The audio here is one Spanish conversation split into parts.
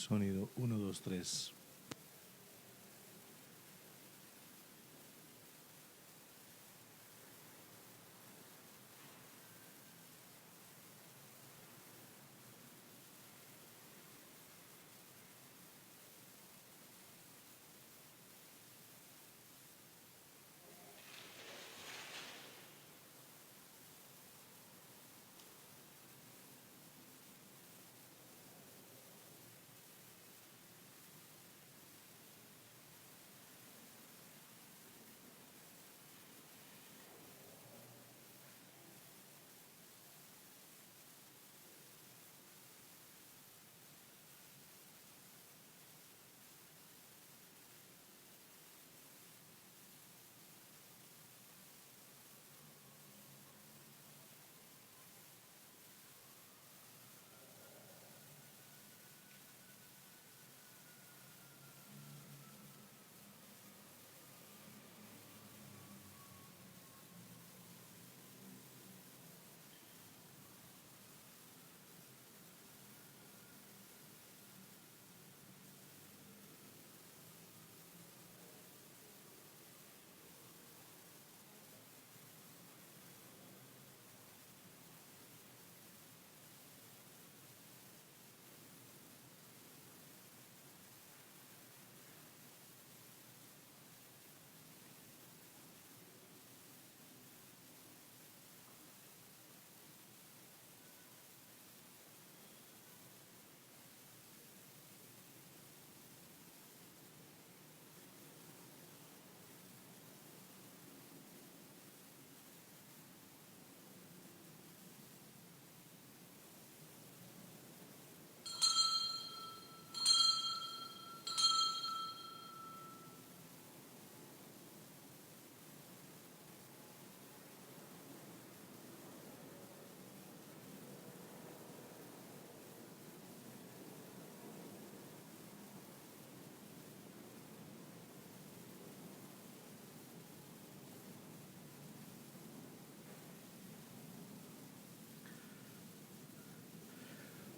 Sonido 1, 2, 3.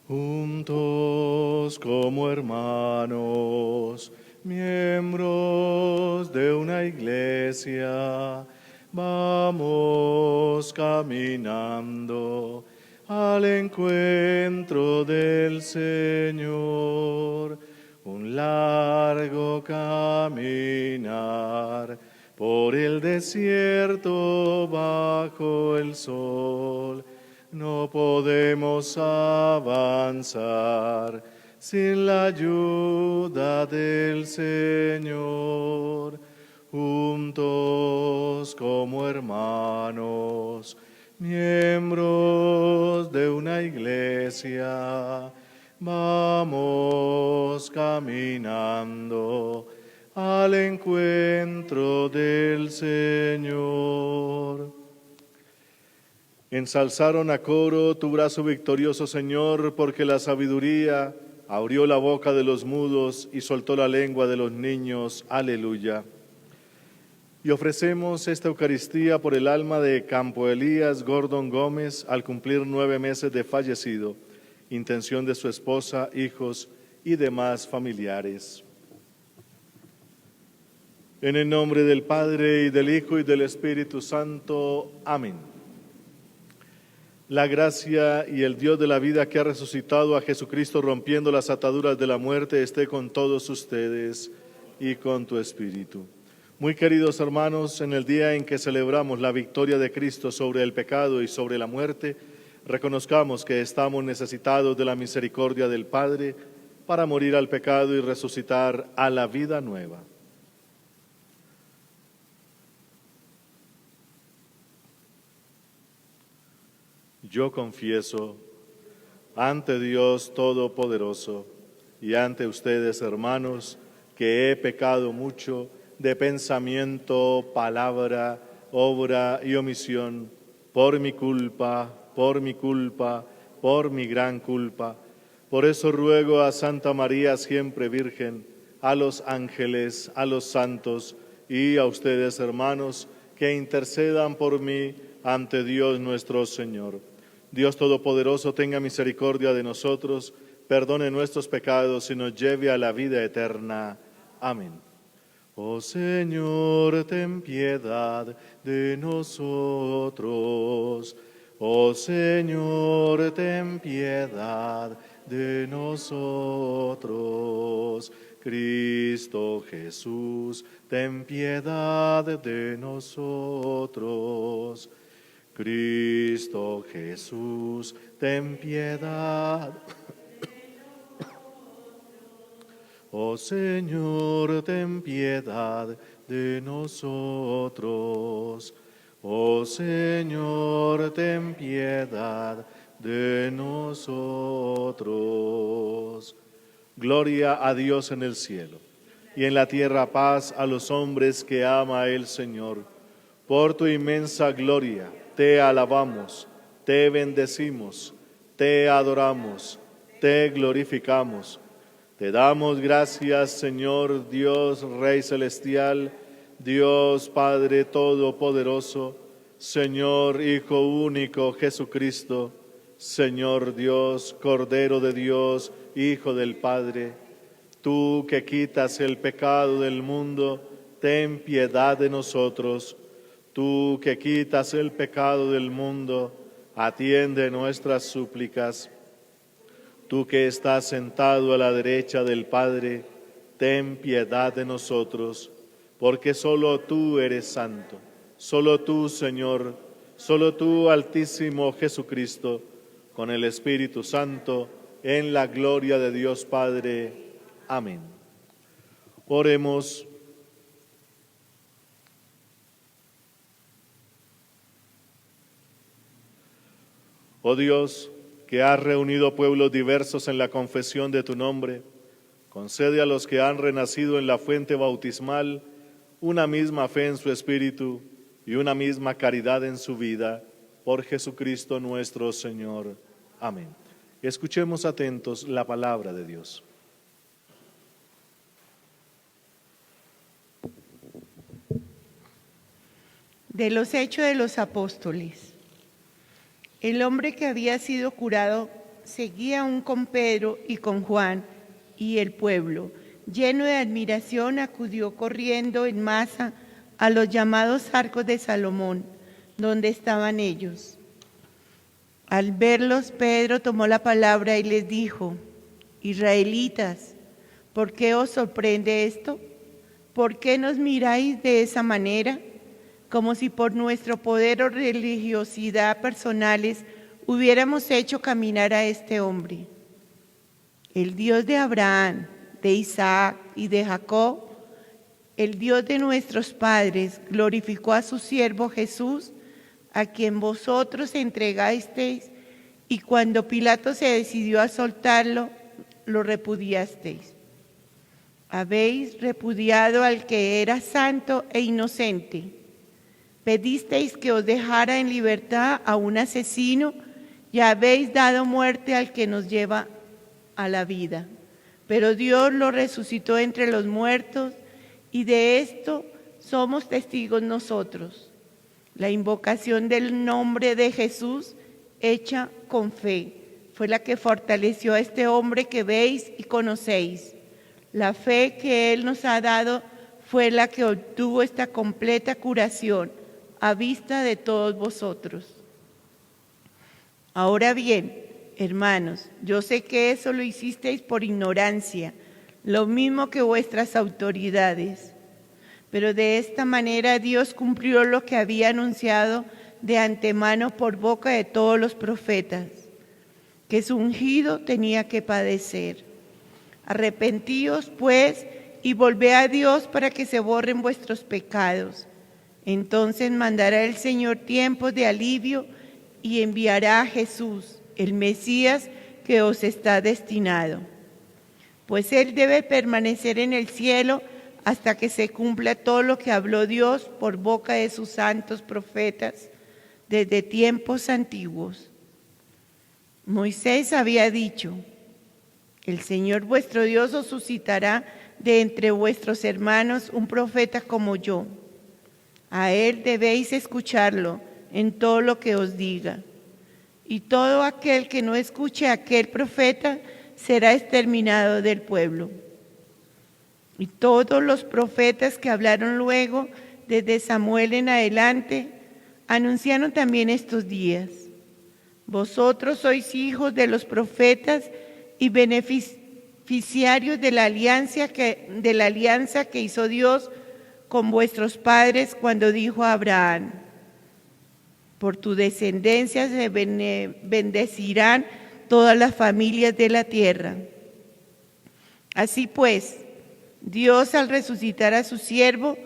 Juntos como hermanos, miembros de una iglesia, vamos caminando al encuentro del Señor. Un largo caminar por el desierto bajo el sol. No podemos avanzar sin la ayuda del Señor. Juntos como hermanos, miembros de una iglesia, vamos caminando al encuentro del Señor. Ensalzaron a coro tu brazo victorioso, Señor, porque la sabiduría abrió la boca de los mudos y soltó la lengua de los niños. Aleluya. Y ofrecemos esta Eucaristía por el alma de Campo Elías Gordon Gómez al cumplir 9 meses de fallecido, intención de su esposa, hijos y demás familiares. En el nombre del Padre, y del Hijo, y del Espíritu Santo. Amén. La gracia y el Dios de la vida que ha resucitado a Jesucristo rompiendo las ataduras de la muerte esté con todos ustedes y con tu espíritu. Muy queridos hermanos, en el día en que celebramos la victoria de Cristo sobre el pecado y sobre la muerte, reconozcamos que estamos necesitados de la misericordia del Padre para morir al pecado y resucitar a la vida nueva. Yo confieso ante Dios Todopoderoso y ante ustedes, hermanos, que he pecado mucho de pensamiento, palabra, obra y omisión, por mi culpa, por mi gran culpa. Por eso ruego a Santa María, siempre Virgen, a los ángeles, a los santos y a ustedes, hermanos, que intercedan por mí ante Dios nuestro Señor. Dios Todopoderoso, tenga misericordia de nosotros, perdone nuestros pecados y nos lleve a la vida eterna. Amén. Oh Señor, ten piedad de nosotros. Oh Señor, ten piedad de nosotros. Cristo Jesús, ten piedad de nosotros. Cristo Jesús, ten piedad. Oh Señor, ten piedad de nosotros. Oh Señor, ten piedad de nosotros. Gloria a Dios en el cielo, y en la tierra paz a los hombres que ama el Señor. Por tu inmensa gloria te alabamos, te bendecimos, te adoramos, te glorificamos. Te damos gracias, Señor Dios, Rey celestial, Dios Padre todopoderoso, Señor Hijo único Jesucristo, Señor Dios, Cordero de Dios, Hijo del Padre. Tú que quitas el pecado del mundo, ten piedad de nosotros. Tú que quitas el pecado del mundo, atiende nuestras súplicas. Tú que estás sentado a la derecha del Padre, ten piedad de nosotros, porque solo tú eres santo, solo tú, Señor, solo tú, Altísimo Jesucristo, con el Espíritu Santo, en la gloria de Dios Padre. Amén. Oremos. Oh Dios, que has reunido pueblos diversos en la confesión de tu nombre, concede a los que han renacido en la fuente bautismal una misma fe en su espíritu y una misma caridad en su vida, por Jesucristo nuestro Señor. Amén. Escuchemos atentos la palabra de Dios. De los Hechos de los Apóstoles. El hombre que había sido curado seguía aún con Pedro y con Juan, y el pueblo, lleno de admiración, acudió corriendo en masa a los llamados arcos de Salomón, donde estaban ellos. Al verlos, Pedro tomó la palabra y les dijo: Israelitas, ¿por qué os sorprende esto? ¿Por qué nos miráis de esa manera? Como si por nuestro poder o religiosidad personales hubiéramos hecho caminar a este hombre. El Dios de Abraham, de Isaac y de Jacob, el Dios de nuestros padres, glorificó a su siervo Jesús, a quien vosotros entregasteis, y cuando Pilato se decidió a soltarlo, lo repudiasteis. Habéis repudiado al que era santo e inocente. Pedisteis que os dejara en libertad a un asesino y habéis dado muerte al que nos lleva a la vida. Pero Dios lo resucitó entre los muertos y de esto somos testigos nosotros. La invocación del nombre de Jesús, hecha con fe, fue la que fortaleció a este hombre que veis y conocéis. La fe que Él nos ha dado fue la que obtuvo esta completa curación a vista de todos vosotros. Ahora bien, hermanos, yo sé que eso lo hicisteis por ignorancia, lo mismo que vuestras autoridades. Pero de esta manera Dios cumplió lo que había anunciado de antemano por boca de todos los profetas, que su ungido tenía que padecer. Arrepentíos, pues, y volved a Dios para que se borren vuestros pecados. Entonces mandará el Señor tiempos de alivio y enviará a Jesús, el Mesías que os está destinado. Pues Él debe permanecer en el cielo hasta que se cumpla todo lo que habló Dios por boca de sus santos profetas desde tiempos antiguos. Moisés había dicho: el Señor vuestro Dios os suscitará de entre vuestros hermanos un profeta como yo. A él debéis escucharlo en todo lo que os diga. y todo aquel que no escuche a aquel profeta será exterminado del pueblo. Y todos los profetas que hablaron luego, desde Samuel en adelante, anunciaron también estos días. Vosotros sois hijos de los profetas y beneficiarios de la alianza que hizo Dios con vuestros padres cuando dijo a Abraham: por tu descendencia se bendecirán todas las familias de la tierra. Así pues, Dios, al resucitar a su siervo,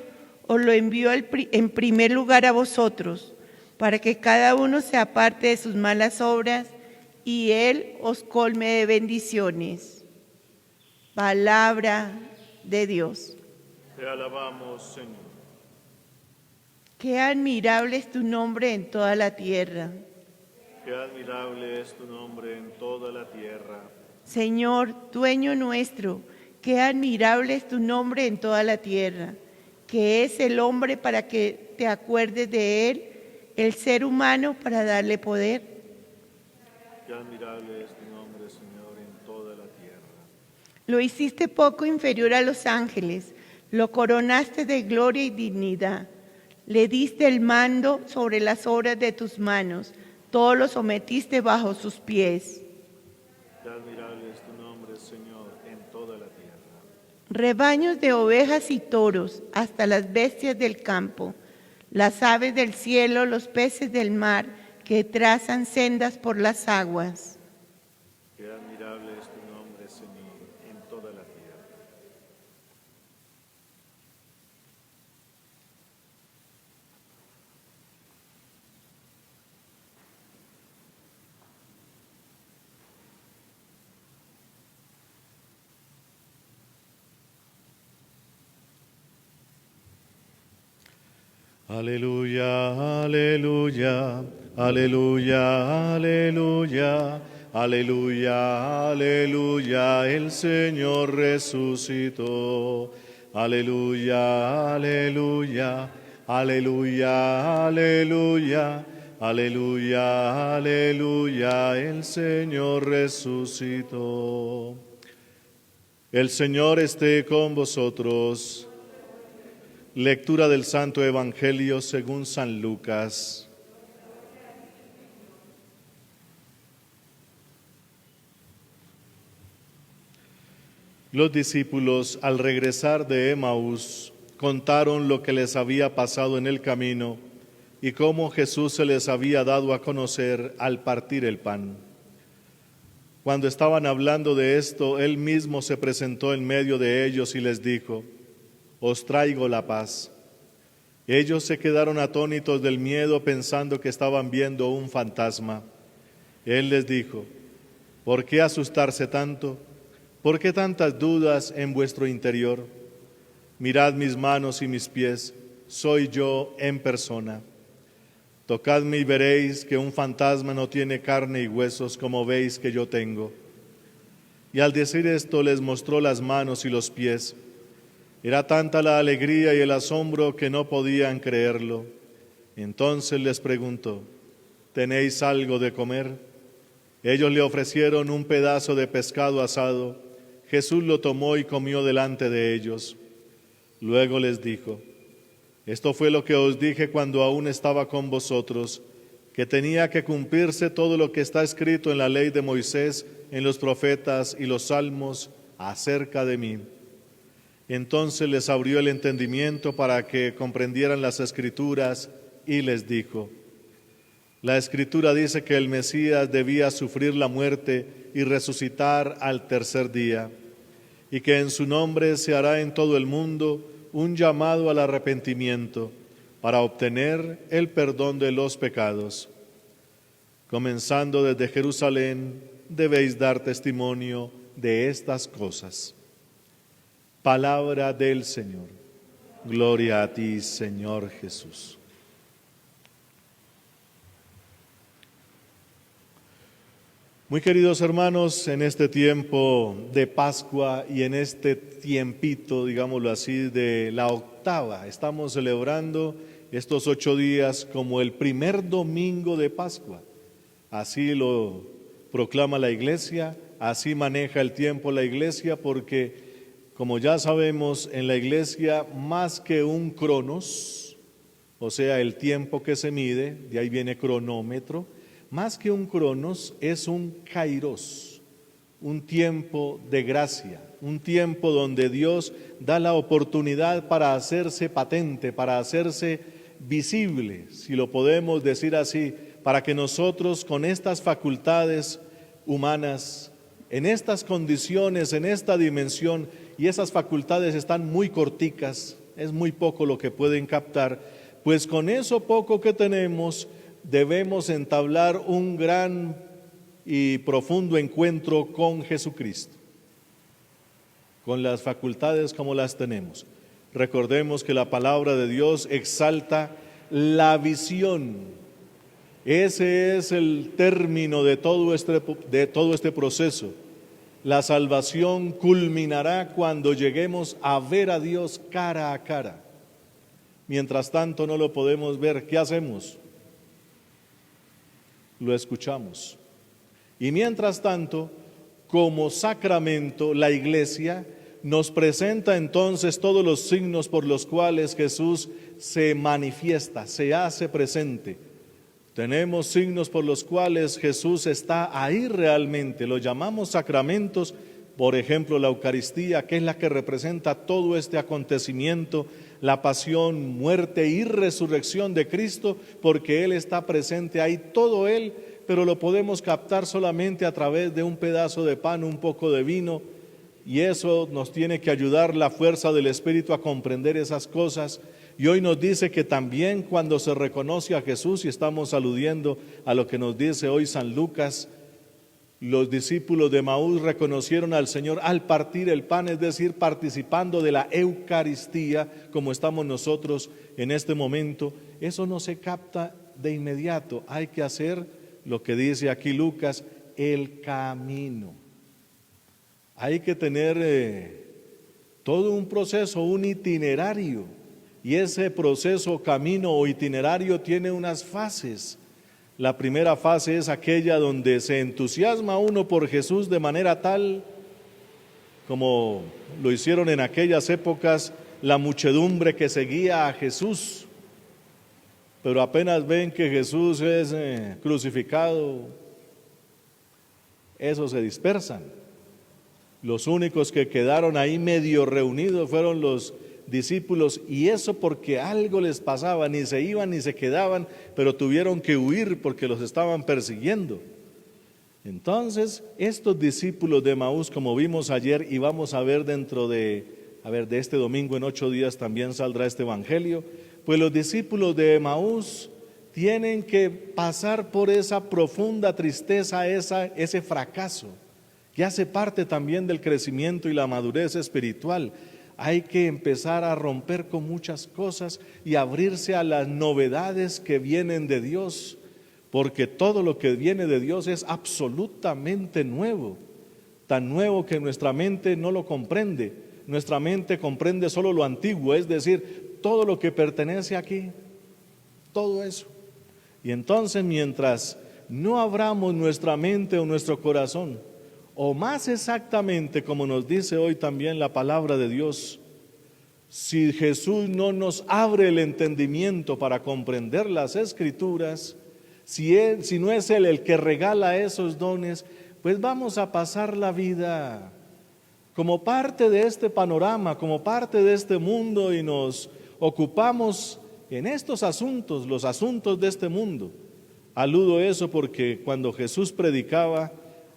os lo envió en primer lugar a vosotros, para que cada uno se aparte de sus malas obras y Él os colme de bendiciones. Palabra de Dios. Te alabamos, Señor. Qué admirable es tu nombre en toda la tierra. Qué admirable es tu nombre en toda la tierra. Señor, dueño nuestro, qué admirable es tu nombre en toda la tierra. ¿Qué es el hombre para que te acuerdes de él, el ser humano para darle poder? Qué admirable es tu nombre, Señor, en toda la tierra. Lo hiciste poco inferior a los ángeles, lo coronaste de gloria y dignidad. Le diste el mando sobre las obras de tus manos, todo lo sometiste bajo sus pies. Qué admirable es tu nombre, Señor, en toda la tierra. Rebaños de ovejas y toros, hasta las bestias del campo, las aves del cielo, los peces del mar, que trazan sendas por las aguas. Qué admirable es tu nombre, Señor, en toda la tierra. Aleluya, aleluya, aleluya, aleluya, aleluya, aleluya, el Señor resucitó. Aleluya, aleluya, aleluya, aleluya, aleluya, aleluya, el Señor resucitó. El Señor esté con vosotros. Lectura del Santo Evangelio según San Lucas. Los discípulos, al regresar de Emaús, contaron lo que les había pasado en el camino y cómo Jesús se les había dado a conocer al partir el pan. Cuando estaban hablando de esto, Él mismo se presentó en medio de ellos y les dijo: os traigo la paz. Ellos se quedaron atónitos del miedo pensando que estaban viendo un fantasma. Él les dijo: ¿por qué asustarse tanto? ¿Por qué tantas dudas en vuestro interior? Mirad mis manos y mis pies, soy yo en persona. Tocadme y veréis que un fantasma no tiene carne y huesos como veis que yo tengo. Y al decir esto les mostró las manos y los pies. Era tanta la alegría y el asombro que no podían creerlo. Entonces les preguntó: ¿tenéis algo de comer? Ellos le ofrecieron un pedazo de pescado asado. Jesús lo tomó y comió delante de ellos. Luego les dijo: esto fue lo que os dije cuando aún estaba con vosotros, que tenía que cumplirse todo lo que está escrito en la ley de Moisés, en los profetas y los salmos acerca de mí. Entonces les abrió el entendimiento para que comprendieran las Escrituras y les dijo: la Escritura dice que el Mesías debía sufrir la muerte y resucitar al tercer día, y que en su nombre se hará en todo el mundo un llamado al arrepentimiento para obtener el perdón de los pecados. Comenzando desde Jerusalén, debéis dar testimonio de estas cosas. Palabra del Señor. Gloria a ti, Señor Jesús. Muy queridos hermanos, en este tiempo de Pascua y en este tiempito, digámoslo así, de la octava, estamos celebrando estos 8 días como el primer domingo de Pascua. Así lo proclama la Iglesia, así maneja el tiempo la Iglesia, porque como ya sabemos, en la Iglesia más que un cronos, o sea, el tiempo que se mide, de ahí viene cronómetro, más que un cronos es un kairos, un tiempo de gracia, un tiempo donde Dios da la oportunidad para hacerse patente, para hacerse visible, si lo podemos decir así, para que nosotros con estas facultades humanas, en estas condiciones, en esta dimensión, y esas facultades están muy corticas, es muy poco lo que pueden captar, pues con eso poco que tenemos debemos entablar un gran y profundo encuentro con Jesucristo, con las facultades como las tenemos. Recordemos que la palabra de Dios exalta la visión. Ese es el término de todo este proceso. La salvación culminará cuando lleguemos a ver a Dios cara a cara. Mientras tanto no lo podemos ver. ¿Qué hacemos? Lo escuchamos. Y mientras tanto, como sacramento, la Iglesia nos presenta entonces todos los signos por los cuales Jesús se manifiesta, se hace presente. Tenemos signos por los cuales Jesús está ahí realmente, lo llamamos sacramentos, por ejemplo la Eucaristía, que es la que representa todo este acontecimiento, la pasión, muerte y resurrección de Cristo, porque Él está presente ahí, todo Él, pero lo podemos captar solamente a través de un pedazo de pan, un poco de vino, y eso nos tiene que ayudar la fuerza del Espíritu a comprender esas cosas. Y hoy nos dice que también cuando se reconoce a Jesús, y estamos aludiendo a lo que nos dice hoy San Lucas, los discípulos de Emaús reconocieron al Señor al partir el pan, es decir, participando de la Eucaristía, como estamos nosotros en este momento. Eso no se capta de inmediato, hay que hacer lo que dice aquí Lucas, el camino. Hay que tener todo un proceso, un itinerario. Y ese proceso, camino o itinerario tiene unas fases. La primera fase es aquella donde se entusiasma uno por Jesús de manera tal como lo hicieron en aquellas épocas la muchedumbre que seguía a Jesús. Pero apenas ven que Jesús es crucificado, esos se dispersan. Los únicos que quedaron ahí medio reunidos fueron los discípulos, y eso porque algo les pasaba, ni se iban ni se quedaban, pero tuvieron que huir porque los estaban persiguiendo. Entonces, estos discípulos de Emaús, como vimos ayer y vamos a ver de este domingo, en 8 días también saldrá este evangelio, pues los discípulos de Emaús tienen que pasar por esa profunda tristeza, ese fracaso, que hace parte también del crecimiento y la madurez espiritual. Hay que empezar a romper con muchas cosas y abrirse a las novedades que vienen de Dios, porque todo lo que viene de Dios es absolutamente nuevo, tan nuevo que nuestra mente no lo comprende. Nuestra mente comprende solo lo antiguo, es decir, todo lo que pertenece aquí, todo eso. Y entonces, mientras no abramos nuestra mente o nuestro corazón, o más exactamente, como nos dice hoy también la palabra de Dios, si Jesús no nos abre el entendimiento para comprender las Escrituras, si no es Él el que regala esos dones, pues vamos a pasar la vida como parte de este panorama, como parte de este mundo, y nos ocupamos en estos asuntos, los asuntos de este mundo. Aludo eso porque cuando Jesús predicaba,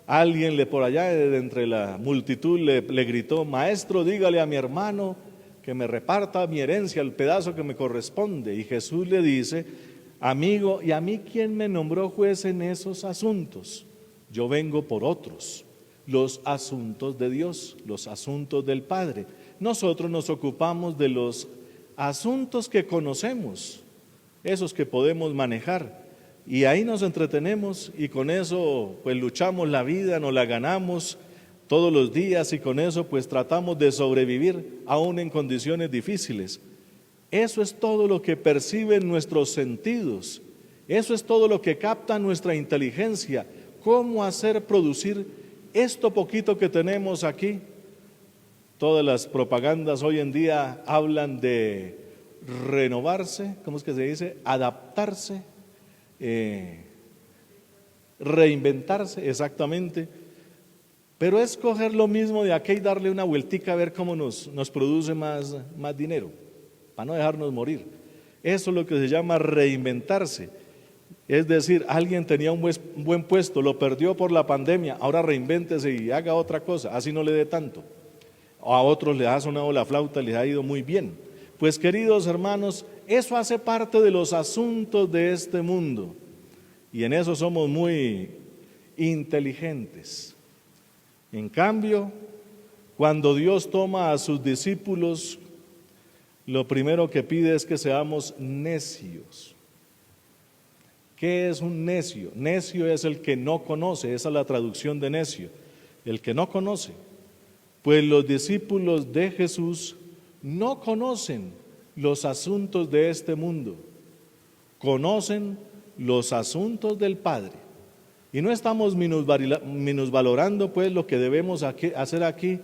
alguien por allá de entre la multitud le gritó: maestro, dígale a mi hermano que me reparta mi herencia, el pedazo que me corresponde. Y Jesús le dice: amigo, ¿y a mí quién me nombró juez en esos asuntos? Yo vengo por otros, los asuntos de Dios, los asuntos del Padre. Nosotros nos ocupamos de los asuntos que conocemos, esos que podemos manejar. Y ahí nos entretenemos y con eso pues luchamos la vida, nos la ganamos todos los días, y con eso pues tratamos de sobrevivir aún en condiciones difíciles. Eso es todo lo que perciben nuestros sentidos, Eso es todo lo que capta nuestra inteligencia. ¿Cómo hacer producir esto poquito que tenemos aquí? Todas las propagandas hoy en día hablan de renovarse, ¿cómo es que se dice? Adaptarse, reinventarse, exactamente. Pero es coger lo mismo de aquí y darle una vueltica a ver cómo nos produce más dinero, para no dejarnos morir. Eso es lo que se llama reinventarse. Es decir, alguien tenía un buen puesto, lo perdió por la pandemia, ahora reinvéntese y haga otra cosa, así no le dé tanto. A otros les ha sonado la flauta, les ha ido muy bien. Pues queridos hermanos, eso hace parte de los asuntos de este mundo y en eso somos muy inteligentes. En cambio, cuando Dios toma a sus discípulos, lo primero que pide es que seamos necios. ¿Qué es un necio? Necio es el que no conoce, esa es la traducción de necio, el que no conoce. Pues los discípulos de Jesús no conocen los asuntos de este mundo, conocen los asuntos del Padre. Y no estamos minusvalorando pues lo que debemos hacer aquí,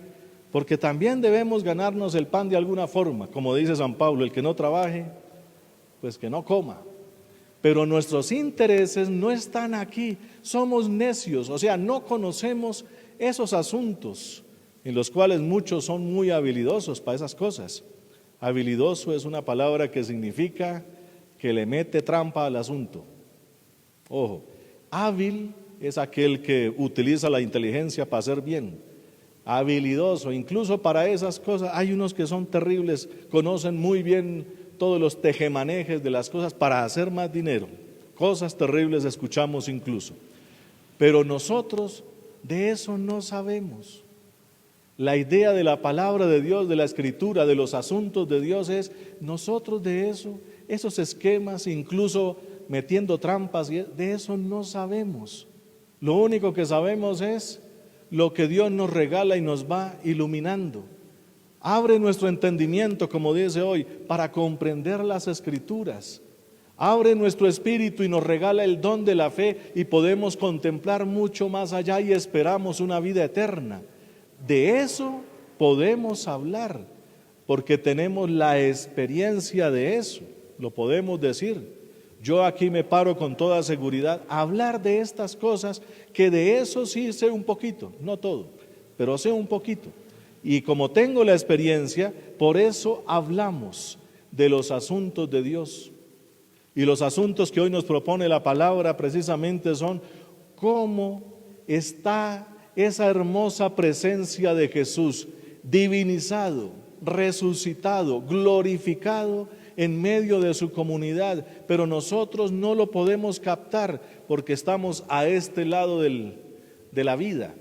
porque también debemos ganarnos el pan de alguna forma, como dice San Pablo, el que no trabaje, pues que no coma. Pero nuestros intereses no están aquí, somos necios, o sea, no conocemos esos asuntos en los cuales muchos son muy habilidosos para esas cosas. Habilidoso es una palabra que significa que le mete trampa al asunto. Ojo, hábil es aquel que utiliza la inteligencia para hacer bien. Habilidoso, incluso para esas cosas, hay unos que son terribles, conocen muy bien todos los tejemanejes de las cosas para hacer más dinero. Cosas terribles escuchamos incluso. Pero nosotros de eso no sabemos. La idea de la palabra de Dios, de la escritura, de los asuntos de Dios es, nosotros de eso, esos esquemas, incluso metiendo trampas, de eso no sabemos. Lo único que sabemos es lo que Dios nos regala y nos va iluminando. Abre nuestro entendimiento, como dice hoy, para comprender las escrituras. Abre nuestro espíritu y nos regala el don de la fe y podemos contemplar mucho más allá y esperamos una vida eterna. De eso podemos hablar, porque tenemos la experiencia de eso, lo podemos decir. Yo aquí me paro con toda seguridad a hablar de estas cosas, que de eso sí sé un poquito, no todo, pero sé un poquito. Y como tengo la experiencia, por eso hablamos de los asuntos de Dios. Y los asuntos que hoy nos propone la palabra precisamente son cómo está esa hermosa presencia de Jesús, divinizado, resucitado, glorificado en medio de su comunidad, pero nosotros no lo podemos captar porque estamos a este lado de la vida.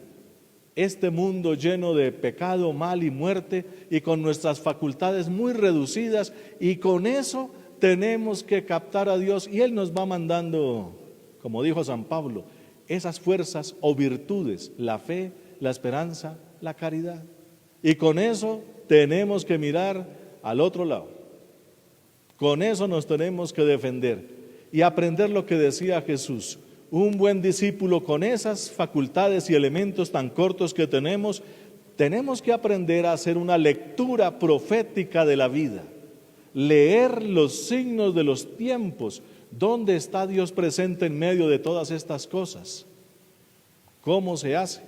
Este mundo lleno de pecado, mal y muerte, y con nuestras facultades muy reducidas, y con eso tenemos que captar a Dios, y Él nos va mandando, como dijo San Pablo, esas fuerzas o virtudes, la fe, la esperanza, la caridad. Y con eso tenemos que mirar al otro lado. Con eso nos tenemos que defender y aprender lo que decía Jesús. Un buen discípulo con esas facultades y elementos tan cortos que tenemos que aprender a hacer una lectura profética de la vida. Leer los signos de los tiempos. ¿Dónde está Dios presente en medio de todas estas cosas? ¿Cómo se hace?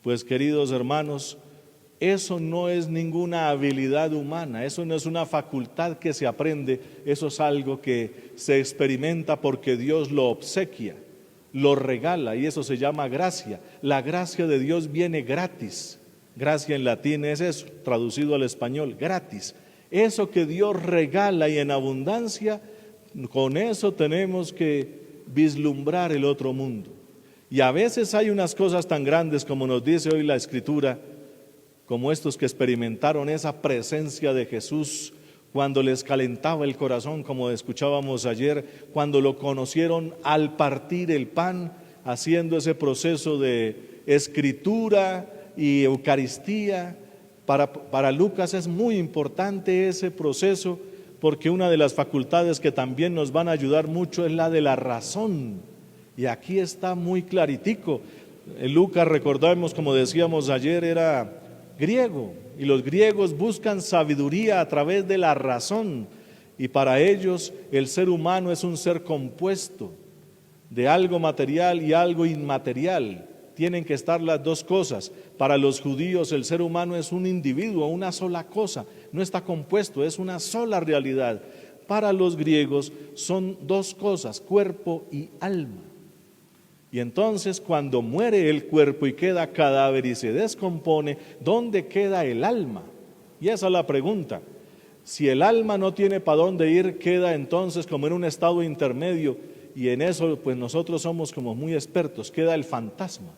Pues queridos hermanos, eso no es ninguna habilidad humana, eso no es una facultad que se aprende, eso es algo que se experimenta porque Dios lo obsequia, lo regala, y eso se llama gracia. La gracia de Dios viene gratis. Gracia en latín es eso, traducido al español, gratis. Eso que Dios regala y en abundancia, con eso tenemos que vislumbrar el otro mundo. Y a veces hay unas cosas tan grandes, como nos dice hoy la Escritura, como estos que experimentaron esa presencia de Jesús cuando les calentaba el corazón, como escuchábamos ayer, cuando lo conocieron al partir el pan, haciendo ese proceso de escritura y Eucaristía. Para Lucas es muy importante ese proceso, porque una de las facultades que también nos van a ayudar mucho es la de la razón. Y aquí está muy claritico. Lucas, recordamos, como decíamos ayer, era griego, y los griegos buscan sabiduría a través de la razón, y para ellos el ser humano es un ser compuesto de algo material y algo inmaterial. Tienen que estar las dos cosas. Para los judíos el ser humano es un individuo, una sola cosa, no está compuesto, es una sola realidad. Para los griegos son dos cosas, cuerpo y alma. Y entonces cuando muere el cuerpo y queda cadáver y se descompone, ¿dónde queda el alma? Y esa es la pregunta. Si el alma no tiene para dónde ir, queda entonces como en un estado intermedio, y en eso pues nosotros somos como muy expertos, queda el fantasma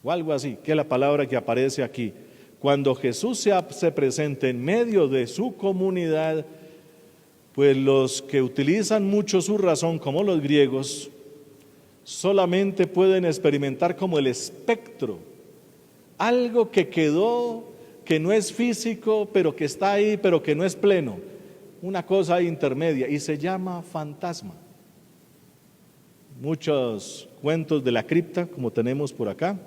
o algo así, que es la palabra que aparece aquí. Cuando Jesús se presenta en medio de su comunidad, pues los que utilizan mucho su razón, como los griegos, solamente pueden experimentar como el espectro, algo que quedó, que no es físico, pero que está ahí, pero que no es pleno, una cosa intermedia, y se llama fantasma. Muchos cuentos de la cripta, como tenemos por acá,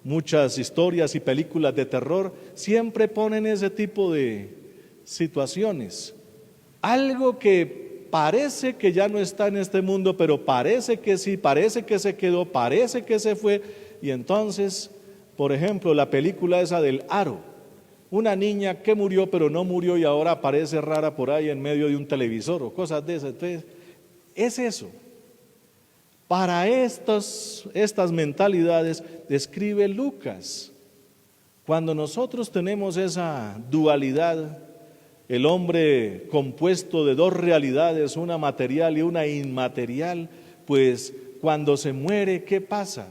muchas historias y películas de terror, siempre ponen ese tipo de situaciones. Algo que parece que ya no está en este mundo, pero parece que sí, parece que se quedó, parece que se fue. Y entonces, por ejemplo, la película esa del Aro, una niña que murió pero no murió y ahora aparece rara por ahí en medio de un televisor o cosas de esas. Entonces, es eso. Para estas mentalidades describe Lucas. Cuando nosotros tenemos esa dualidad, el hombre compuesto de dos realidades, una material y una inmaterial, pues cuando se muere, ¿qué pasa?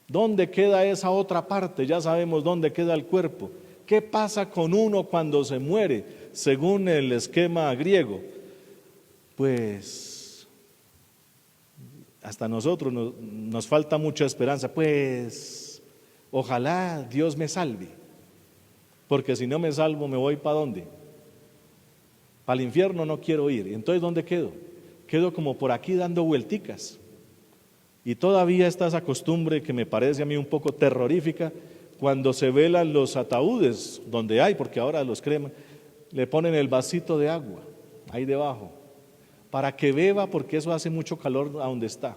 ¿Dónde queda esa otra parte? Ya sabemos dónde queda el cuerpo. ¿Qué pasa con uno cuando se muere? Según el esquema griego, pues hasta nosotros nos falta mucha esperanza, pues ojalá Dios me salve, porque si no me salvo me voy ¿para dónde? Para el infierno no quiero ir. Entonces ¿dónde quedo? Quedo como por aquí dando vuelticas. Y todavía está esa costumbre que me parece a mí un poco terrorífica, cuando se velan los ataúdes, donde hay, porque ahora los creman, le ponen el vasito de agua ahí debajo, para que beba, porque eso hace mucho calor a donde está.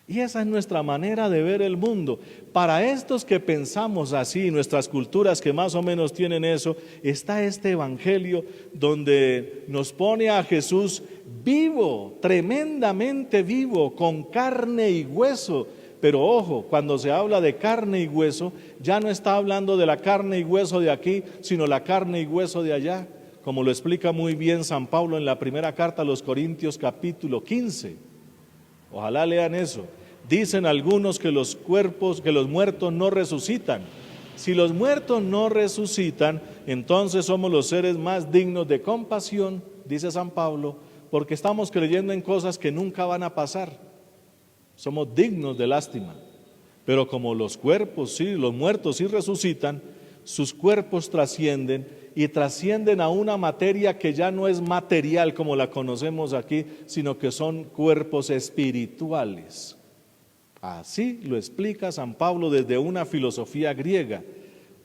Y esa es nuestra manera de ver el mundo. Para estos que pensamos así, nuestras culturas que más o menos tienen eso, está este evangelio donde nos pone a Jesús vivo, tremendamente vivo, con carne y hueso. Pero ojo, cuando se habla de carne y hueso, ya no está hablando de la carne y hueso de aquí, sino la carne y hueso de allá, como lo explica muy bien San Pablo en la primera carta a los Corintios capítulo 15. Ojalá lean eso. Dicen algunos que los muertos no resucitan. Si los muertos no resucitan, entonces somos los seres más dignos de compasión, dice San Pablo, porque estamos creyendo en cosas que nunca van a pasar. Somos dignos de lástima. Pero como los muertos sí resucitan, sus cuerpos trascienden y trascienden a una materia que ya no es material como la conocemos aquí, sino que son cuerpos espirituales. Así lo explica San Pablo desde una filosofía griega.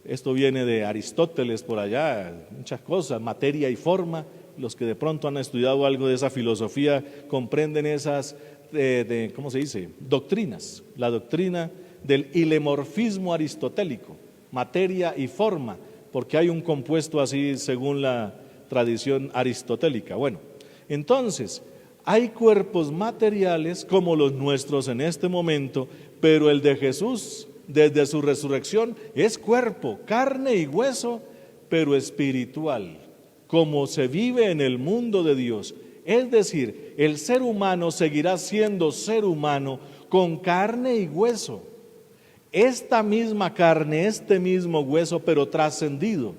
Esto viene de Aristóteles por allá, muchas cosas, materia y forma. Los que de pronto han estudiado algo de esa filosofía comprenden esas, ¿cómo se dice? Doctrinas. La doctrina del hilemorfismo aristotélico, materia y forma, porque hay un compuesto así según la tradición aristotélica. Bueno, entonces hay cuerpos materiales como los nuestros en este momento, pero el de Jesús desde su resurrección es cuerpo, carne y hueso, pero espiritual, como se vive en el mundo de Dios. Es decir, el ser humano seguirá siendo ser humano con carne y hueso. Esta misma carne, este mismo hueso, pero trascendido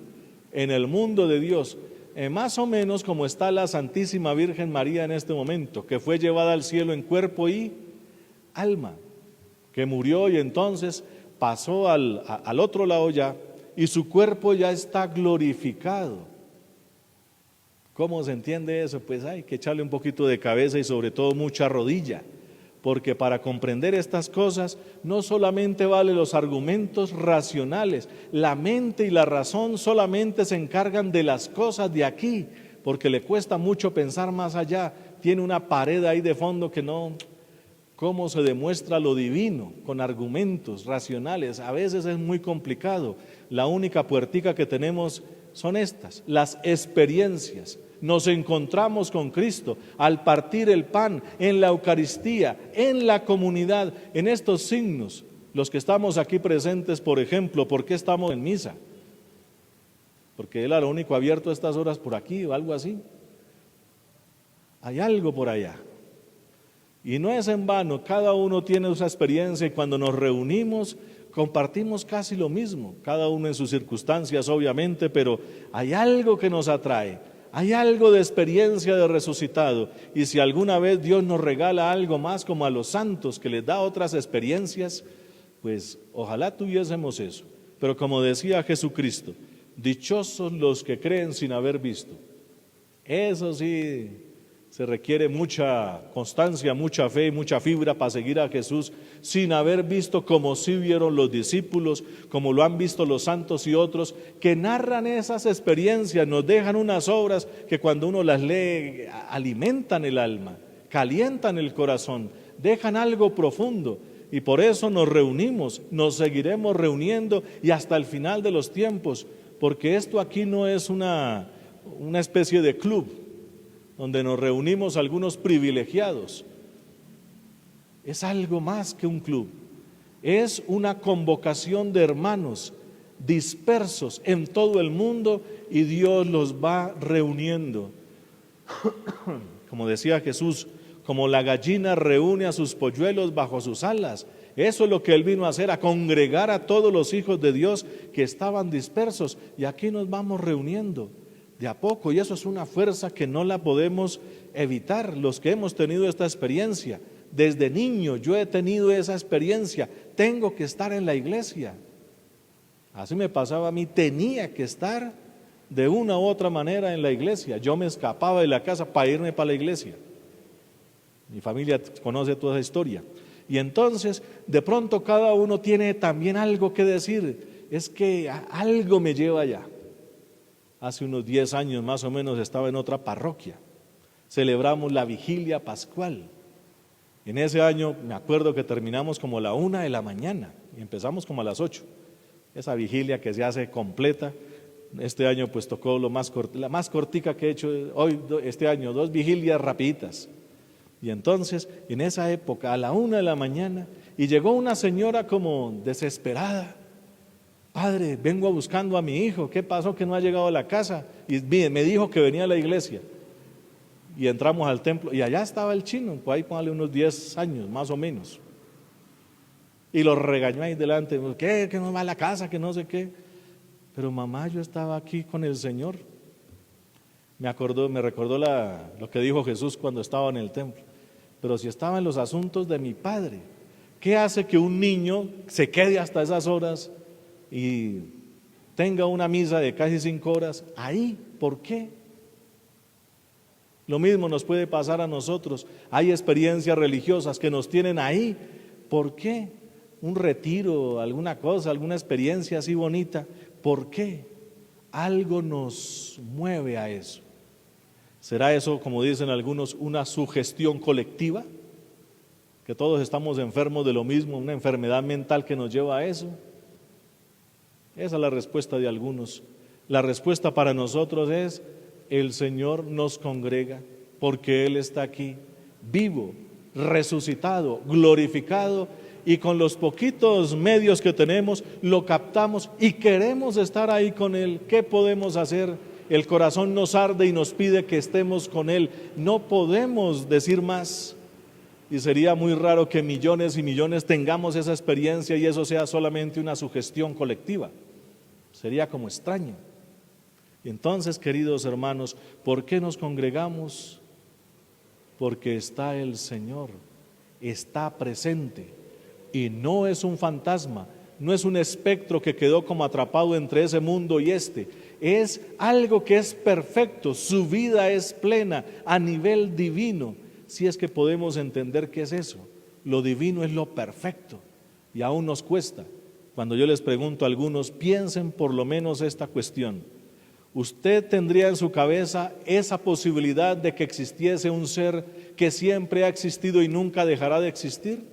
en el mundo de Dios, más o menos como está la Santísima Virgen María en este momento, que fue llevada al cielo en cuerpo y alma, que murió y entonces pasó al otro lado ya, y su cuerpo ya está glorificado. ¿Cómo se entiende eso? Pues hay que echarle un poquito de cabeza y sobre todo mucha rodilla, porque para comprender estas cosas no solamente valen los argumentos racionales, la mente y la razón solamente se encargan de las cosas de aquí, porque le cuesta mucho pensar más allá, tiene una pared ahí de fondo que no. ¿Cómo se demuestra lo divino? Con argumentos racionales, a veces es muy complicado. La única puertica que tenemos son estas, las experiencias. Nos encontramos con Cristo al partir el pan, en la Eucaristía, en la comunidad, en estos signos. Los que estamos aquí presentes, por ejemplo, ¿por qué estamos en misa? Porque Él era lo único abierto a estas horas por aquí o algo así. Hay algo por allá. Y no es en vano, cada uno tiene esa experiencia y cuando nos reunimos compartimos casi lo mismo, cada uno en sus circunstancias obviamente, pero hay algo que nos atrae, hay algo de experiencia de resucitado. Y si alguna vez Dios nos regala algo más como a los santos que les da otras experiencias, pues ojalá tuviésemos eso. Pero como decía Jesucristo, dichosos los que creen sin haber visto. Eso sí, se requiere mucha constancia, mucha fe y mucha fibra para seguir a Jesús sin haber visto, como sí vieron los discípulos, como lo han visto los santos y otros que narran esas experiencias, nos dejan unas obras que cuando uno las lee alimentan el alma, calientan el corazón, dejan algo profundo. Y por eso nos reunimos, nos seguiremos reuniendo y hasta el final de los tiempos, porque esto aquí no es una especie de club donde nos reunimos algunos privilegiados. Es algo más que un club, es una convocación de hermanos dispersos en todo el mundo y Dios los va reuniendo. Como decía Jesús, como la gallina reúne a sus polluelos bajo sus alas, eso es lo que Él vino a hacer, a congregar a todos los hijos de Dios que estaban dispersos, y aquí nos vamos reuniendo de a poco, y eso es una fuerza que no la podemos evitar. Los que hemos tenido esta experiencia, desde niño yo he tenido esa experiencia, tengo que estar en la iglesia. Así me pasaba a mí, tenía que estar de una u otra manera en la iglesia. Yo me escapaba de la casa para irme para la iglesia. Mi familia conoce toda esa historia. Y entonces, de pronto cada uno tiene también algo que decir, es que algo me lleva allá. Hace unos 10 años más o menos estaba en otra parroquia, celebramos la vigilia pascual. En ese año me acuerdo que terminamos como a la 1 de la mañana y empezamos como a las 8. Esa vigilia que se hace completa. Este año pues tocó la más cortica que he hecho hoy, este año, 2 vigilias rapiditas. Y entonces en esa época a la 1 de la mañana y llegó una señora como desesperada. Padre, vengo buscando a mi hijo, ¿qué pasó que no ha llegado a la casa? Y me dijo que venía a la iglesia. Y entramos al templo y allá estaba el chino, pues ahí póngale unos 10 años más o menos. Y lo regañó ahí delante, ¿qué? Que no va a la casa, que no sé qué. Pero mamá, yo estaba aquí con el Señor. Me recordó lo que dijo Jesús cuando estaba en el templo. Pero si estaba en los asuntos de mi Padre, ¿qué hace que un niño se quede hasta esas horas y tenga una misa de casi 5 horas ahí? ¿Por qué? Lo mismo nos puede pasar a nosotros. Hay experiencias religiosas que nos tienen ahí. ¿Por qué? Un retiro, alguna cosa, alguna experiencia así bonita. ¿Por qué? Algo nos mueve a eso. ¿Será eso, como dicen algunos, una sugestión colectiva? Que todos estamos enfermos de lo mismo, una enfermedad mental que nos lleva a eso. Esa es la respuesta de algunos. La respuesta para nosotros es: el Señor nos congrega porque Él está aquí, vivo, resucitado, glorificado, y con los poquitos medios que tenemos lo captamos y queremos estar ahí con Él. ¿Qué podemos hacer? El corazón nos arde y nos pide que estemos con Él. No podemos decir más. Y sería muy raro que millones y millones tengamos esa experiencia y eso sea solamente una sugestión colectiva. Sería como extraño. Entonces, queridos hermanos, ¿por qué nos congregamos? Porque está el Señor, está presente y no es un fantasma, no es un espectro que quedó como atrapado entre ese mundo y este. Es algo que es perfecto, su vida es plena a nivel divino. Si es que podemos entender qué es eso. Lo divino es lo perfecto y aún nos cuesta. Cuando yo les pregunto a algunos, piensen por lo menos esta cuestión. ¿Usted tendría en su cabeza esa posibilidad de que existiese un ser que siempre ha existido y nunca dejará de existir?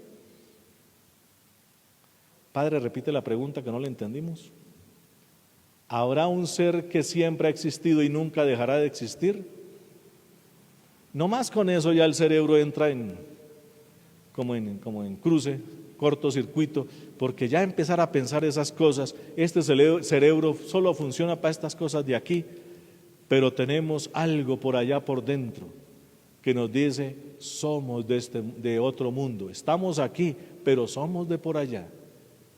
Padre, repite la pregunta que no le entendimos. ¿Habrá un ser que siempre ha existido y nunca dejará de existir? No más con eso ya el cerebro entra como en cruce, cortocircuito, porque ya empezar a pensar esas cosas, este cerebro solo funciona para estas cosas de aquí, pero tenemos algo por allá por dentro que nos dice, somos de otro mundo, estamos aquí, pero somos de por allá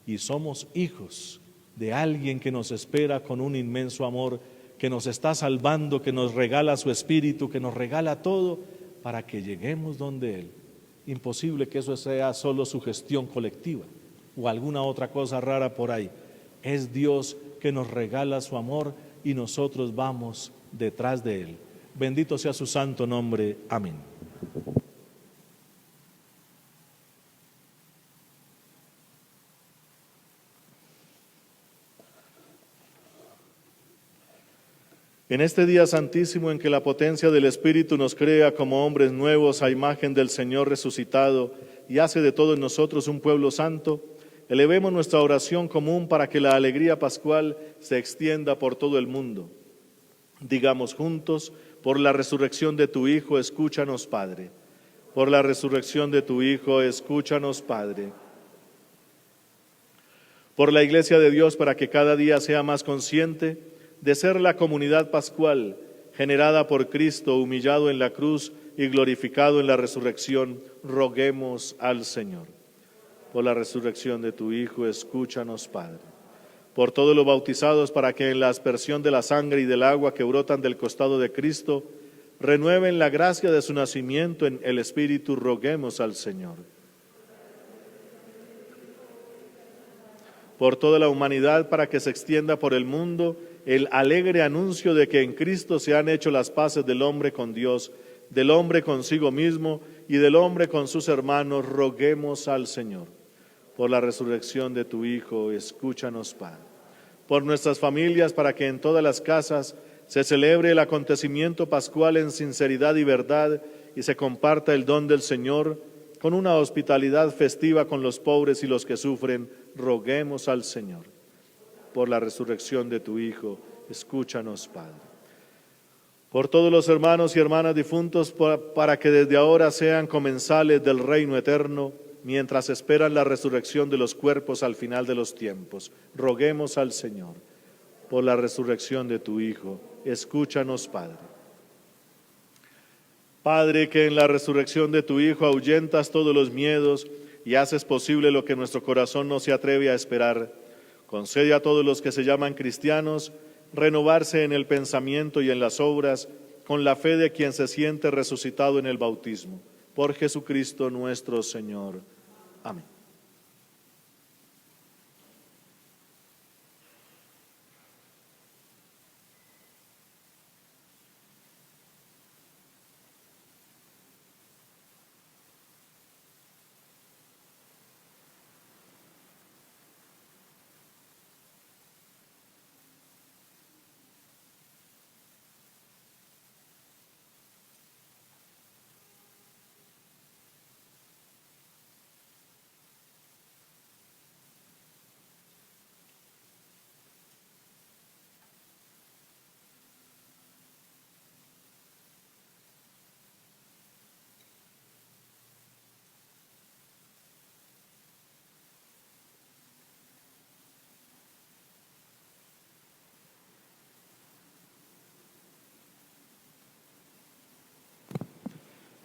y somos hijos de alguien que nos espera con un inmenso amor, que nos está salvando, que nos regala su espíritu, que nos regala todo para que lleguemos donde Él. Imposible que eso sea solo sugestión colectiva o alguna otra cosa rara por ahí. Es Dios que nos regala su amor y nosotros vamos detrás de Él. Bendito sea su santo nombre. Amén. En este día santísimo en que la potencia del Espíritu nos crea como hombres nuevos a imagen del Señor resucitado y hace de todos nosotros un pueblo santo, elevemos nuestra oración común para que la alegría pascual se extienda por todo el mundo. Digamos juntos, por la resurrección de tu Hijo, escúchanos, Padre. Por la resurrección de tu Hijo, escúchanos, Padre. Por la Iglesia de Dios, para que cada día sea más consciente de ser la comunidad pascual, generada por Cristo, humillado en la cruz y glorificado en la resurrección, roguemos al Señor. Por la resurrección de tu Hijo, escúchanos, Padre. Por todos los bautizados, para que en la aspersión de la sangre y del agua que brotan del costado de Cristo, renueven la gracia de su nacimiento en el Espíritu, roguemos al Señor. Por toda la humanidad, para que se extienda por el mundo el alegre anuncio de que en Cristo se han hecho las paces del hombre con Dios, del hombre consigo mismo y del hombre con sus hermanos, roguemos al Señor. Por la resurrección de tu Hijo, escúchanos, Padre. Por nuestras familias, para que en todas las casas se celebre el acontecimiento pascual en sinceridad y verdad y se comparta el don del Señor con una hospitalidad festiva con los pobres y los que sufren, roguemos al Señor. Por la resurrección de tu Hijo, escúchanos, Padre. Por todos los hermanos y hermanas difuntos, para que desde ahora sean comensales del reino eterno, mientras esperan la resurrección de los cuerpos al final de los tiempos, roguemos al Señor. Por la resurrección de tu Hijo, escúchanos, Padre. Padre, que en la resurrección de tu Hijo ahuyentas todos los miedos y haces posible lo que nuestro corazón no se atreve a esperar, concede a todos los que se llaman cristianos renovarse en el pensamiento y en las obras con la fe de quien se siente resucitado en el bautismo. Por Jesucristo nuestro Señor. Amén.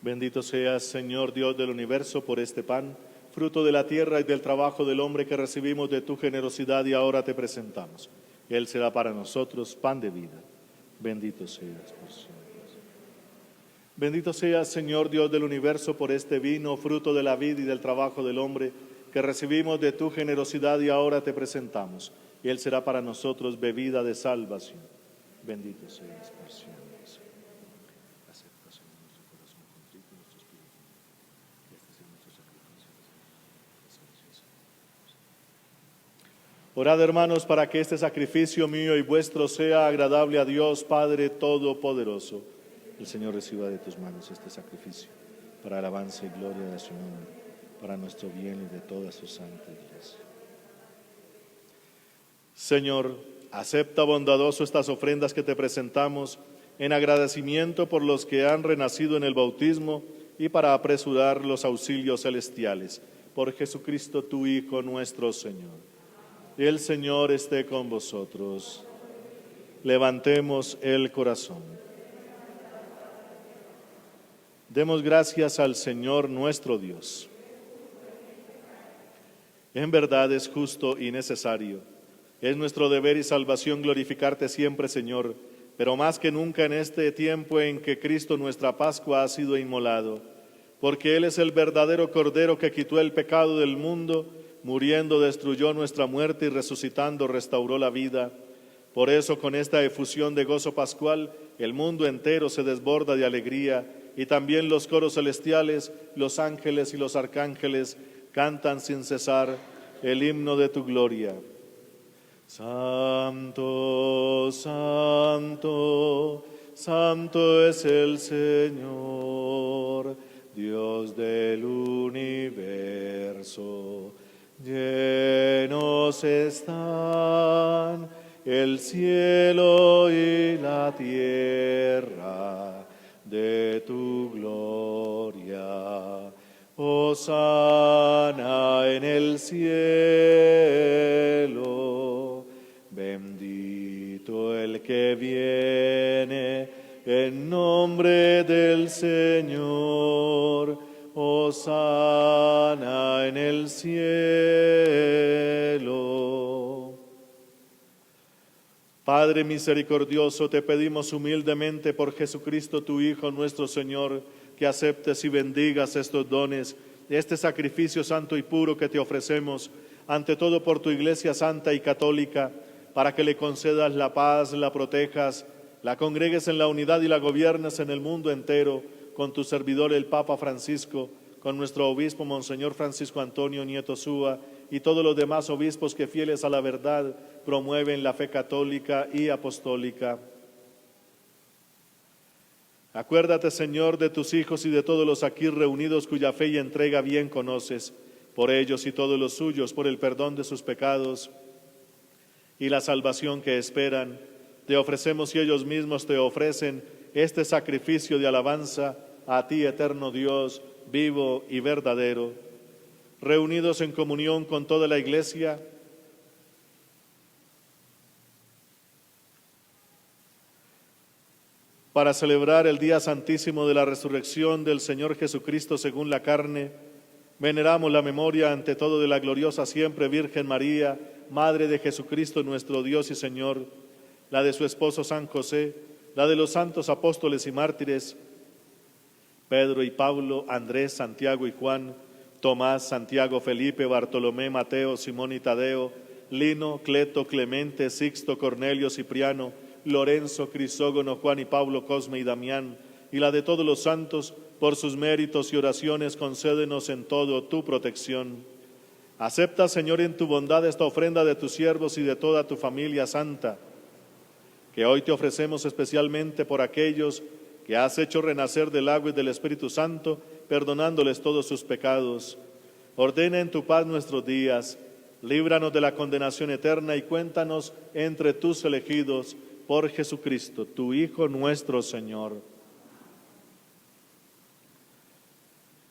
Bendito seas, Señor Dios del universo, por este pan, fruto de la tierra y del trabajo del hombre que recibimos de tu generosidad y ahora te presentamos. Él será para nosotros pan de vida. Bendito seas por siempre. Bendito seas, Señor Dios del universo, por este vino, fruto de la vid y del trabajo del hombre, que recibimos de tu generosidad y ahora te presentamos, y Él será para nosotros bebida de salvación. Bendito seas por siempre. Acepta, Señor, nuestro corazón contrito y nuestro espíritu, y este sea nuestro sacrificio. Orad, hermanos, para que este sacrificio mío y vuestro sea agradable a Dios Padre Todopoderoso. El Señor reciba de tus manos este sacrificio, para alabanza y gloria de su nombre, para nuestro bien y de toda su santa iglesia. Señor, acepta bondadoso estas ofrendas que te presentamos en agradecimiento por los que han renacido en el bautismo y para apresurar los auxilios celestiales. Por Jesucristo, tu Hijo, nuestro Señor. El Señor esté con vosotros. Levantemos el corazón. Demos gracias al Señor nuestro Dios. En verdad es justo y necesario. Es nuestro deber y salvación glorificarte siempre, Señor, pero más que nunca en este tiempo en que Cristo nuestra Pascua ha sido inmolado, porque Él es el verdadero Cordero que quitó el pecado del mundo, muriendo destruyó nuestra muerte y resucitando restauró la vida. Por eso, con esta efusión de gozo pascual, el mundo entero se desborda de alegría, y también los coros celestiales, los ángeles y los arcángeles cantan sin cesar el himno de tu gloria. Santo, santo, santo es el Señor, Dios del universo. Llenos están el cielo y la tierra de tu gloria. Hosana en el cielo, bendito el que viene en nombre del Señor. Hosana en el cielo. Padre misericordioso, te pedimos humildemente por Jesucristo tu Hijo nuestro Señor, que aceptes y bendigas estos dones, este sacrificio santo y puro que te ofrecemos, ante todo por tu Iglesia santa y católica, para que le concedas la paz, la protejas, la congregues en la unidad y la gobiernes en el mundo entero, con tu servidor el Papa Francisco, con nuestro obispo Monseñor Francisco Antonio Nieto Súa y todos los demás obispos que fieles a la verdad promueven la fe católica y apostólica. Acuérdate, Señor, de tus hijos y de todos los aquí reunidos cuya fe y entrega bien conoces, por ellos y todos los suyos, por el perdón de sus pecados y la salvación que esperan. Te ofrecemos y ellos mismos te ofrecen este sacrificio de alabanza a ti, eterno Dios, vivo y verdadero. Reunidos en comunión con toda la Iglesia, para celebrar el día santísimo de la resurrección del Señor Jesucristo según la carne, veneramos la memoria ante todo de la gloriosa siempre Virgen María, Madre de Jesucristo nuestro Dios y Señor, la de su esposo San José, la de los santos apóstoles y mártires, Pedro y Pablo, Andrés, Santiago y Juan, Tomás, Santiago, Felipe, Bartolomé, Mateo, Simón y Tadeo, Lino, Cleto, Clemente, Sixto, Cornelio, Cipriano, Lorenzo, Crisógono, Juan y Pablo, Cosme y Damián, y la de todos los santos, por sus méritos y oraciones, concédenos en todo tu protección. Acepta, Señor, en tu bondad esta ofrenda de tus siervos y de toda tu familia santa, que hoy te ofrecemos especialmente por aquellos que has hecho renacer del agua y del Espíritu Santo, perdonándoles todos sus pecados. Ordena en tu paz nuestros días, líbranos de la condenación eterna y cuéntanos entre tus elegidos, por Jesucristo, tu Hijo nuestro Señor.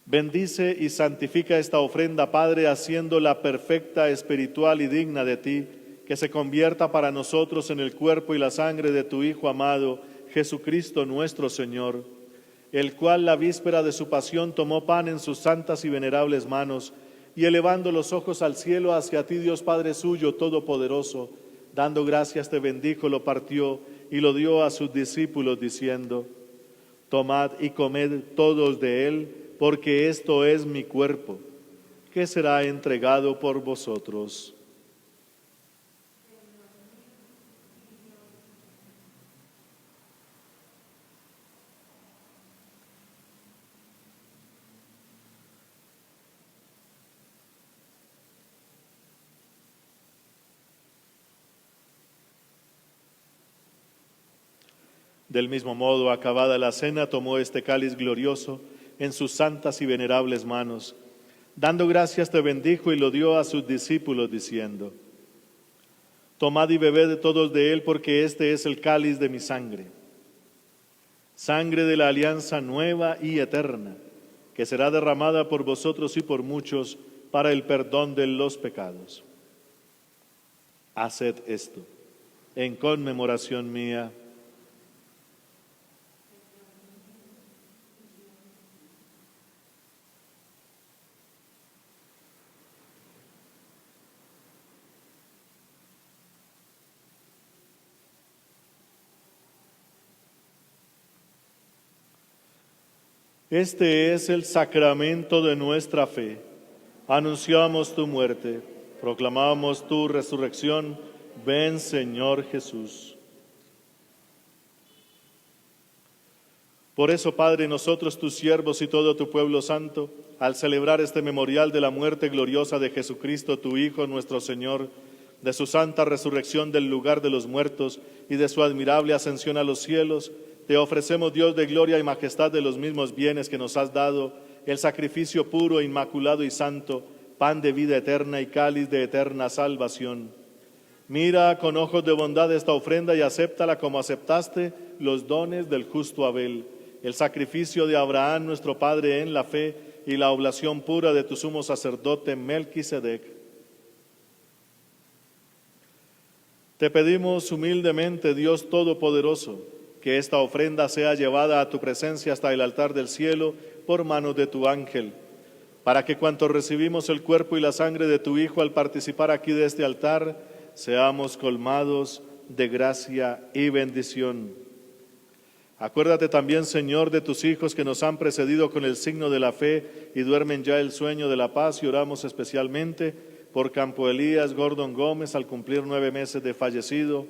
Bendice y santifica esta ofrenda, Padre, haciéndola perfecta, espiritual y digna de ti, que se convierta para nosotros en el cuerpo y la sangre de tu Hijo amado, Jesucristo nuestro Señor, el cual la víspera de su pasión tomó pan en sus santas y venerables manos, y elevando los ojos al cielo hacia ti, Dios Padre suyo, todopoderoso, dando gracias te bendijo, lo partió y lo dio a sus discípulos, diciendo: Tomad y comed todos de él, porque esto es mi cuerpo, que será entregado por vosotros. Del mismo modo, acabada la cena, tomó este cáliz glorioso en sus santas y venerables manos. Dando gracias, te bendijo y lo dio a sus discípulos, diciendo: Tomad y bebed todos de él, porque este es el cáliz de mi sangre, sangre de la alianza nueva y eterna, que será derramada por vosotros y por muchos para el perdón de los pecados. Haced esto en conmemoración mía. Este es el sacramento de nuestra fe. Anunciamos tu muerte, proclamamos tu resurrección. Ven, Señor Jesús. Por eso, Padre, nosotros, tus siervos y todo tu pueblo santo, al celebrar este memorial de la muerte gloriosa de Jesucristo, tu Hijo, nuestro Señor, de su santa resurrección del lugar de los muertos y de su admirable ascensión a los cielos, te ofrecemos, Dios de gloria y majestad, de los mismos bienes que nos has dado, el sacrificio puro, inmaculado y santo, pan de vida eterna y cáliz de eterna salvación. Mira con ojos de bondad esta ofrenda y acéptala como aceptaste los dones del justo Abel, el sacrificio de Abraham, nuestro padre en la fe, y la oblación pura de tu sumo sacerdote Melquisedec. Te pedimos humildemente, Dios Todopoderoso, que esta ofrenda sea llevada a tu presencia hasta el altar del cielo por manos de tu ángel, para que cuantos recibimos el cuerpo y la sangre de tu Hijo al participar aquí de este altar, seamos colmados de gracia y bendición. Acuérdate también, Señor, de tus hijos que nos han precedido con el signo de la fe y duermen ya el sueño de la paz, y oramos especialmente por Campo Elías Gordon Gómez al cumplir 9 meses de fallecido.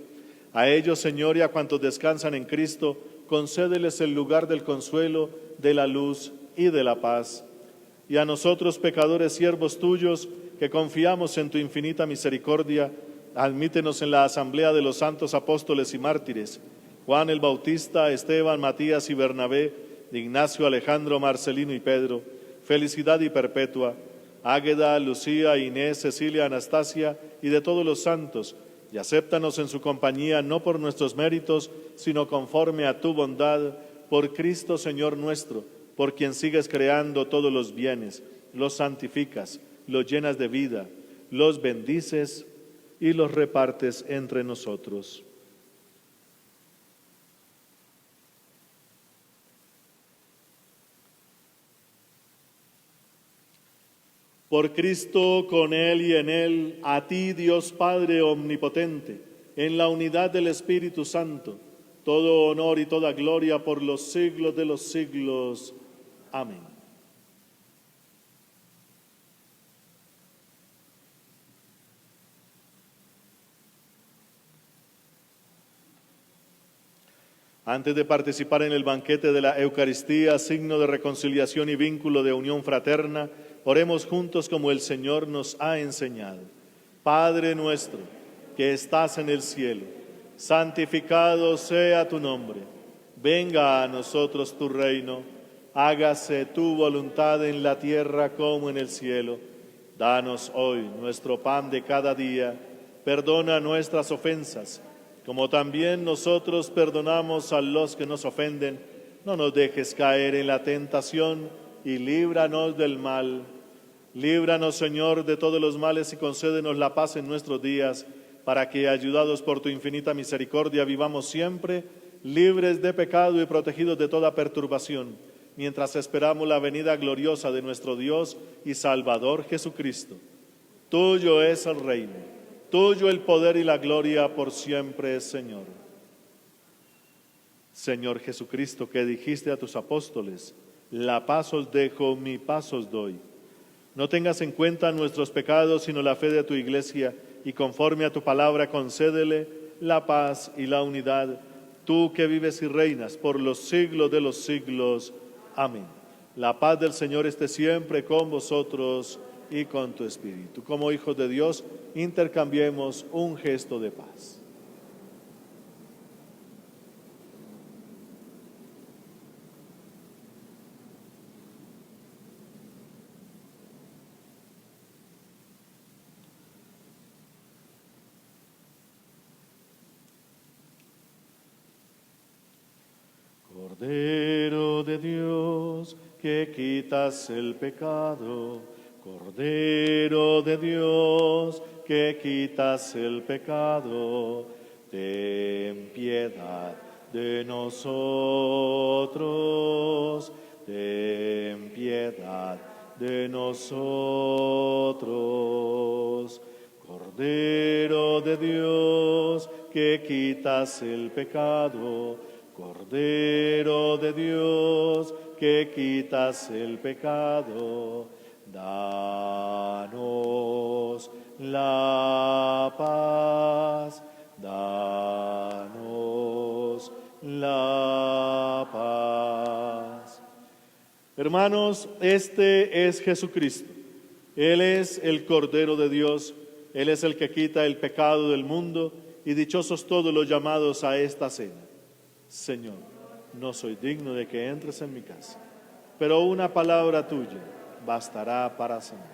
A ellos, Señor, y a cuantos descansan en Cristo, concédeles el lugar del consuelo, de la luz y de la paz. Y a nosotros, pecadores siervos tuyos, que confiamos en tu infinita misericordia, admítenos en la asamblea de los santos apóstoles y mártires, Juan el Bautista, Esteban, Matías y Bernabé, Ignacio, Alejandro, Marcelino y Pedro, felicidad y perpetua, Águeda, Lucía, Inés, Cecilia, Anastasia y de todos los santos, y acéptanos en su compañía, no por nuestros méritos, sino conforme a tu bondad, por Cristo Señor nuestro, por quien sigues creando todos los bienes, los santificas, los llenas de vida, los bendices y los repartes entre nosotros. Por Cristo, con Él y en Él, a ti, Dios Padre omnipotente, en la unidad del Espíritu Santo, todo honor y toda gloria por los siglos de los siglos. Amén. Antes de participar en el banquete de la Eucaristía, signo de reconciliación y vínculo de unión fraterna, oremos juntos como el Señor nos ha enseñado. Padre nuestro, que estás en el cielo, santificado sea tu nombre. Venga a nosotros tu reino. Hágase tu voluntad en la tierra como en el cielo. Danos hoy nuestro pan de cada día. Perdona nuestras ofensas, como también nosotros perdonamos a los que nos ofenden. No nos dejes caer en la tentación y líbranos del mal. Líbranos, Señor, de todos los males y concédenos la paz en nuestros días, para que, ayudados por tu infinita misericordia, vivamos siempre libres de pecado y protegidos de toda perturbación, mientras esperamos la venida gloriosa de nuestro Dios y Salvador Jesucristo. Tuyo es el reino, tuyo el poder y la gloria por siempre, Señor. Señor Jesucristo, que dijiste a tus apóstoles: la paz os dejo, mi paz os doy. No tengas en cuenta nuestros pecados, sino la fe de tu Iglesia, y conforme a tu palabra concédele la paz y la unidad, tú que vives y reinas por los siglos de los siglos. Amén. La paz del Señor esté siempre con vosotros y con tu espíritu. Como hijos de Dios, intercambiemos un gesto de paz. Cordero de Dios, que quitas el pecado. Cordero de Dios, que quitas el pecado. Ten piedad de nosotros. Ten piedad de nosotros. Cordero de Dios, que quitas el pecado. Cordero de Dios, que quitas el pecado, danos la paz, danos la paz. Hermanos, este es Jesucristo. Él es el Cordero de Dios, Él es el que quita el pecado del mundo, y dichosos todos los llamados a esta cena. Señor, no soy digno de que entres en mi casa, pero una palabra tuya bastará para sanar.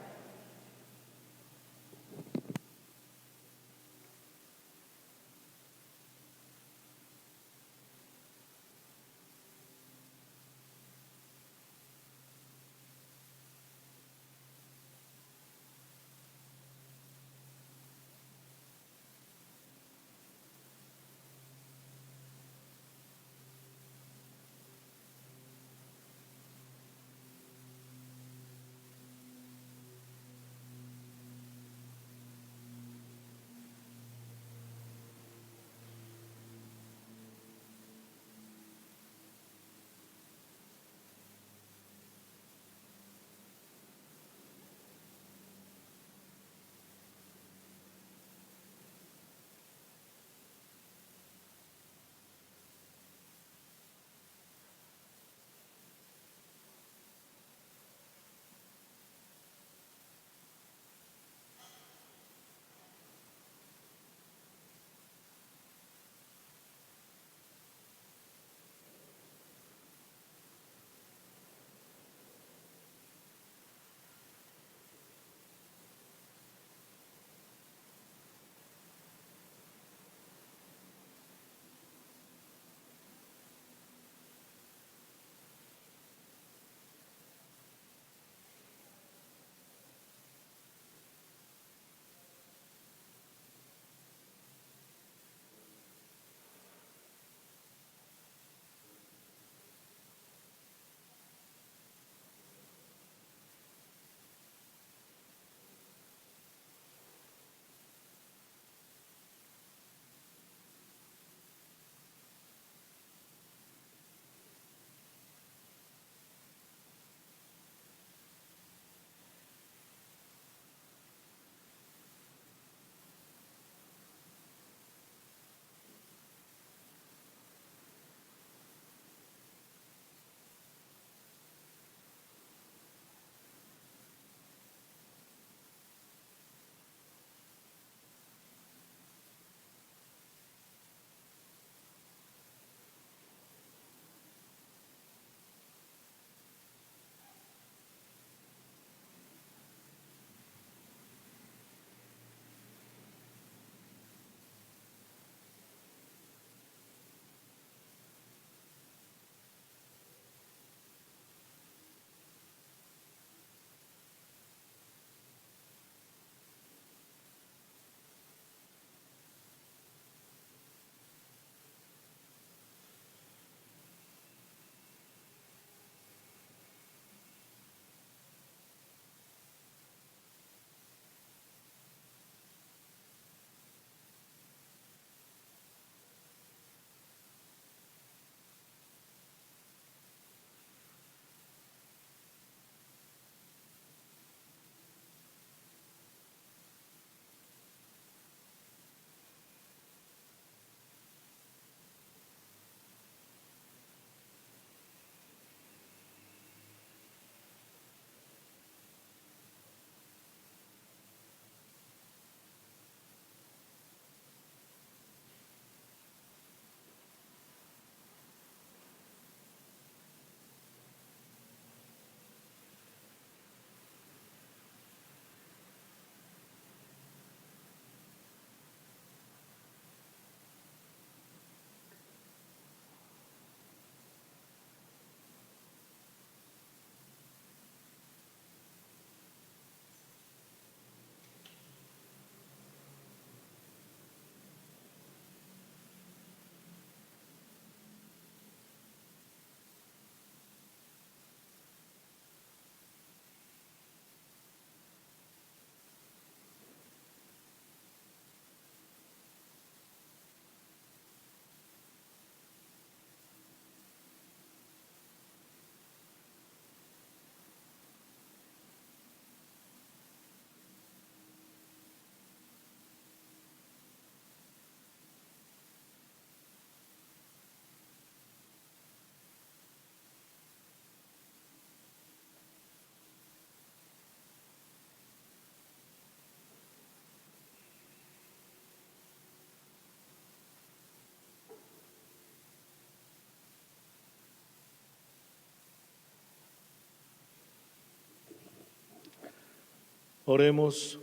Oremos.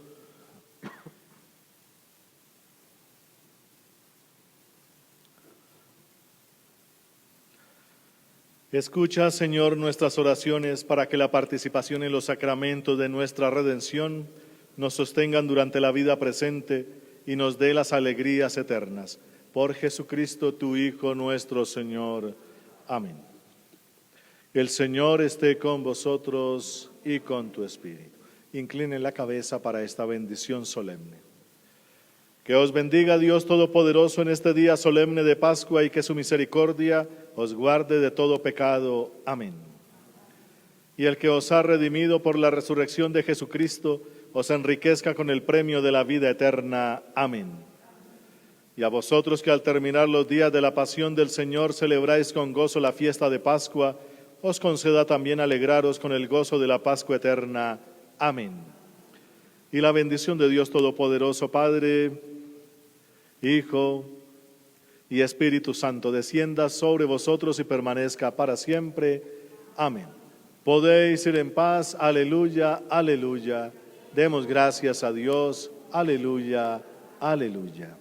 Escucha, Señor, nuestras oraciones para que la participación en los sacramentos de nuestra redención nos sostengan durante la vida presente y nos dé las alegrías eternas. Por Jesucristo, tu Hijo, nuestro Señor. Amén. El Señor esté con vosotros y con tu espíritu. Inclinen la cabeza para esta bendición solemne. Que os bendiga Dios Todopoderoso en este día solemne de Pascua y que su misericordia os guarde de todo pecado. Amén. Y el que os ha redimido por la resurrección de Jesucristo, os enriquezca con el premio de la vida eterna. Amén. Y a vosotros que al terminar los días de la pasión del Señor celebráis con gozo la fiesta de Pascua, os conceda también alegraros con el gozo de la Pascua eterna. Amén. Y la bendición de Dios Todopoderoso, Padre, Hijo y Espíritu Santo, descienda sobre vosotros y permanezca para siempre. Amén. Podéis ir en paz. Aleluya, aleluya. Demos gracias a Dios. Aleluya, aleluya.